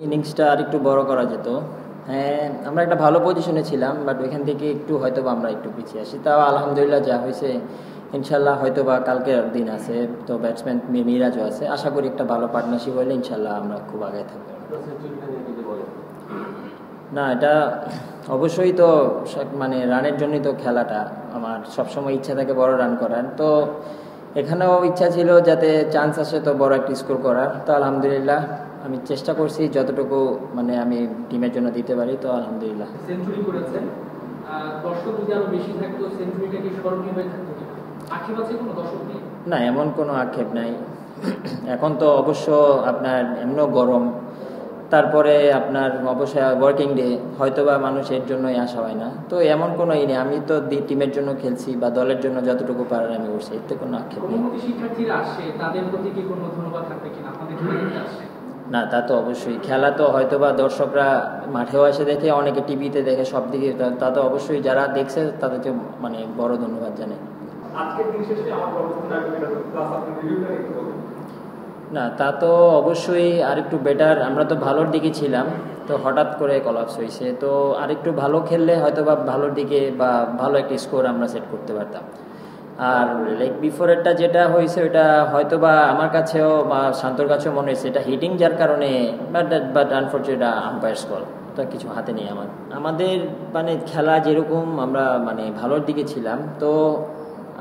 ইনিংসটা আরেকটু বড় করা যেত। হ্যাঁ, আমরা একটা ভালো পজিশনে ছিলাম, বাট ওইখান থেকে একটু হয়তো আমরা একটু পিছিয়ে আসি। তাও আলহামদুলিল্লাহ যা হয়েছে, ইনশাল্লাহ হয়তো বা কালকের দিন আছে, তো ব্যাটসম্যান মিরাজও আছে, আশা করি একটা ভালো পার্টনারশিপ হলে ইনশাল্লাহ আমরা খুব আগে থাকবো। না, এটা অবশ্যই তো মানে রানের জন্যই তো খেলাটা, আমার সবসময় ইচ্ছা থাকে বড় রান করার। তো এখানেও ইচ্ছা ছিল যাতে চান্স আসে তো বড় একটা স্কোর করার। তো আলহামদুলিল্লাহ আমি চেষ্টা করছি যতটুকু মানে আমি টিমের জন্য দিতে পারি। তো আলহামদুলিল্লাহ সেঞ্চুরি করেছেন, দর্শক যদি আরো বেশি থাকতো সেঞ্চুরিটা কি স্মরণীয় হয়ে থাকতো কিনা? আক্ষেপ আছে কোনো দর্শক নিয়ে? না, এমন কোনো আক্ষেপ নাই। এখন তো অবশ্য আপনার এমনও গরম, তারপরে আপনার অবশ্যই ওয়ার্কিং ডে, হয়তোবা মানুষ এর জন্যই আসা হয় না। তো এমন কোনো নেই, আমি তো টিমের জন্য খেলছি বা দলের জন্য যতটুকু পারার আমি করছি, এতে কোনো আক্ষেপ নেই। শিক্ষার্থীরা আসে, তাদের প্রতি কি কোনো ধন্যবাদ থাকবে কিনা? আপনাদের খেলা আসে না, তা তো অবশ্যই, খেলা তো হয়তোবা দর্শকরা মাঠেও এসে দেখে, অনেকে টিভিতে দেখে, সব দিকে, তা তো অবশ্যই যারা দেখছে তাদেরকে মানে বড় ধন্যবাদ জানাই। না, তা তো অবশ্যই আরেকটু বেটার, আমরা তো ভালোর দিকে ছিলাম, তো হঠাৎ করে কলাপস হয়েছে। তো আরেকটু ভালো খেললে হয়তো বা ভালোর দিকে বা ভালো একটা স্কোর আমরা সেট করতে পারতাম। আর লাইক বিফোরেরটা যেটা হয়েছে ওটা হয়তো বা আমার কাছেও বা শান্তর কাছেও মনে হয়েছে এটা হিটিং, যার কারণে বাট আনফর্চুনেট আম্পায়ার্স কল, তো কিছু হাতে নেই আমাদের মানে খেলা যেরকম আমরা মানে ভালোর দিকে ছিলাম, তো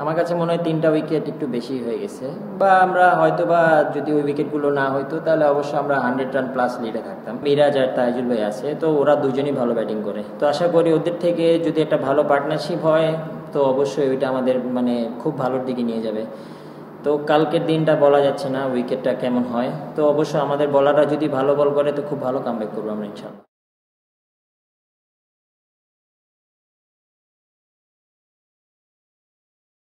আমার কাছে মনে হয় 3টা উইকেট একটু বেশি হয়ে গেছে, বা আমরা হয়তো বা যদি ওই উইকেটগুলো না হইতো তাহলে অবশ্যই আমরা 100 রান প্লাস লিডে থাকতাম। মিরাজ আর তাইজুল ভাই আছে, তো ওরা দুজনই ভালো ব্যাটিং করে, তো আশা করি ওদের থেকে যদি একটা ভালো পার্টনারশিপ হয় তো অবশ্যই ওইটা আমাদের মানে খুব ভালোর দিকে নিয়ে যাবে। তো কালকের দিনটা বলা যাচ্ছে না উইকেটটা কেমন হয়, তো অবশ্যই আমাদের বলাররা যদি ভালো বল করে তো খুব ভালো কামব্যাক করবো আমরা ইনশাল্লাহ।